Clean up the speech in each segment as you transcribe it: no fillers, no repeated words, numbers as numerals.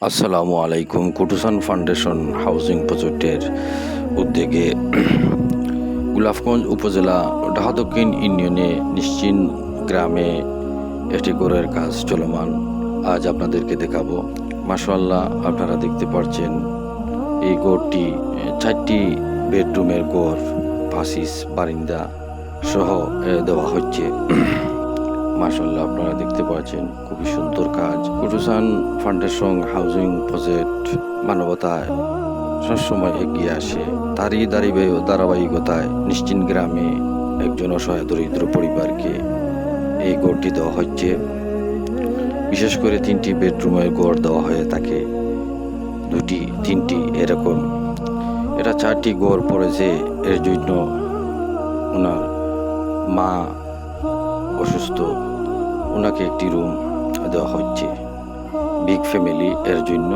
আসসালামু আলাইকুম। কুটুসান foundation housing প্রজেক্টের উদ্যোগে গোলাপগঞ্জ উপজেলা ঢাকা দক্ষিণ ইউনিয়নে নিশ্চিন গ্রামে একটি ঘরের কাজ চলমান। আজ আপনাদেরকে দেখাবো। মাশাআল্লাহ, আপনারা দেখতে পাচ্ছেন এই ঘরটি 4টি বেডরুমের ঘর, ফাসিস বারিন্দা সহ দেওয়া হচ্ছে। মাশাআল্লাহ, আপনারা দেখতে পাচ্ছেন খুবই সুন্দর কাজ। কুটুসান ফাউন্ডেশন হাউজিং প্রজেক্ট মানবতায় সবসময় এগিয়ে আসে। তারই ধারাবাহিকতায় নিশ্চিন গ্রামে একজন অসহায় দরিদ্র পরিবারকে এই ঘরটি দেওয়া হচ্ছে। বিশেষ করে 3টি বেডরুমের ঘর দেওয়া হয়ে থাকে, 2টি 3টি এরকম। এটা 4টি ঘর পড়েছে। এর জন্য ওনার মা অসুস্থ, ওনাকে একটি রুম দেওয়া হচ্ছে। বিগ ফ্যামিলি এর জন্য।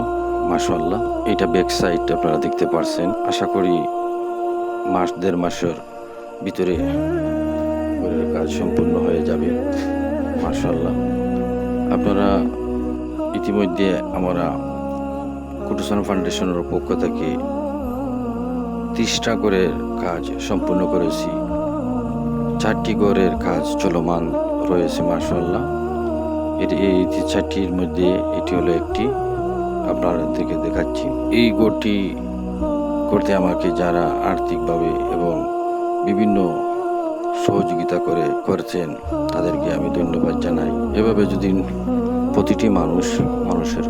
মাশাআল্লাহ, এটা ব্যাক সাইড আপনারা দেখতে পারছেন। আশা করি দেড় মাসের ভিতরে ঘরের কাজ সম্পূর্ণ হয়ে যাবে। মাশাআল্লাহ, আপনারা ইতিমধ্যে আমরা কুটুসান ফাউন্ডেশনের পক্ষ থেকে 30টা ঘরের কাজ সম্পূর্ণ করেছি। 4টি ঘরের কাজ চলমান রয়েছে। মাশাআল্লাহ, এই 4টির মধ্যে এটি হলো একটি, আপনাদেরকে দেখাচ্ছি। এই ঘরটি করতে যারা আর্থিকভাবে এবং বিভিন্ন সহযোগিতা করেছেন তাদেরকে আমি ধন্যবাদ জানাই। এভাবে যদি প্রতিটি মানুষের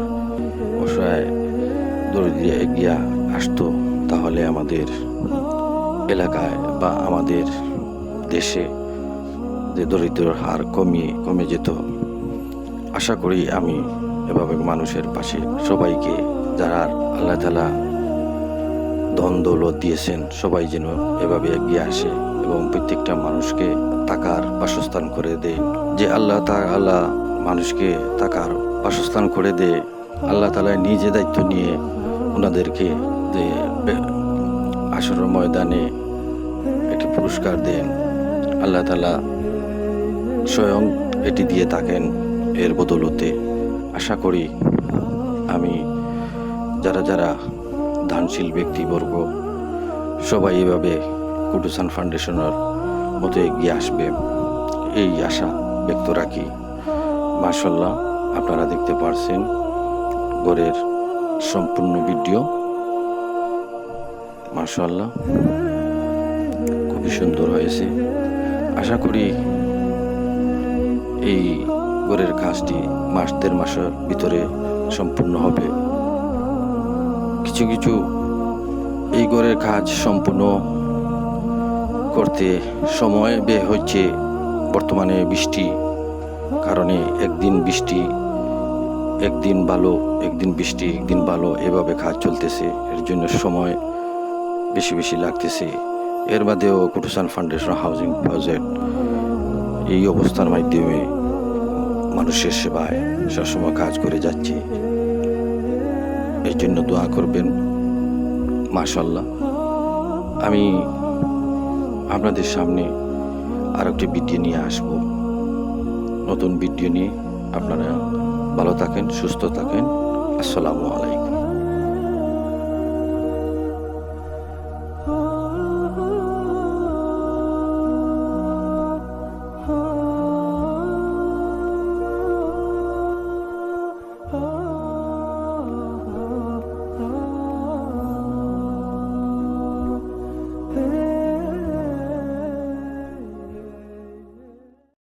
অসহায় দরিদ্র এগিয়ে আসতো, তাহলে আমাদের এলাকায় বা আমাদের দেশে যে দরিদ্রের হার কমে যেত। আশা করি আমি এভাবে মানুষের পাশে সবাইকে, যারা আল্লাহ তাআলা ধন দৌলত দিয়েছেন, সবাই যেন এভাবে এগিয়ে আসে এবং প্রত্যেকটা মানুষকে থাকার বাসস্থান করে দেয়। যে আল্লাহ তাআলা মানুষকে থাকার বাসস্থান করে দেয়, আল্লাহ তাআলা নিজে দায়িত্ব নিয়ে ওনাদেরকে যে আসরের ময়দানে একটি পুরস্কার দেন। আল্লাহ তাআলা স্বয়ং এটি দিয়ে থাকেন এর বদৌলতে। আশা করি আমি যারা দানশীল ব্যক্তিবর্গ সবাই এভাবে কুটুসান ফাউন্ডেশনের মতো এগিয়ে আসবে, এই আশা ব্যক্ত রাখি। মাশাআল্লাহ, আপনারা দেখতে পারছেন ঘরের সম্পূর্ণ ভিডিও। মাশাআল্লাহ, খুবই সুন্দর হয়েছে। আশা করি এই ঘরের কাজটি দেড় মাসের ভিতরে সম্পূর্ণ হবে। কিছু এই ঘরের কাজ সম্পূর্ণ করতে সময় ব্যয় হচ্ছে। বর্তমানে বৃষ্টি কারণে একদিন বৃষ্টি, একদিন ভালো, একদিন বৃষ্টি, একদিন ভালো, এভাবে কাজ চলতেছে। এর জন্য সময় বেশি লাগতেছে। এর বাদেও কুটুসান ফাউন্ডেশন হাউজিং প্রজেক্ট এই অবস্থার মাধ্যমে মানুষের সেবায় সবসময় কাজ করে যাচ্ছে। এর জন্য দোয়া করবেন। মাশাআল্লাহ, আমি আপনাদের সামনে আর একটি ভিডিও নিয়ে আসব, নতুন ভিডিও নিয়ে। আপনারা ভালো থাকেন, সুস্থ থাকেন। আসসালামু আলাইকুম।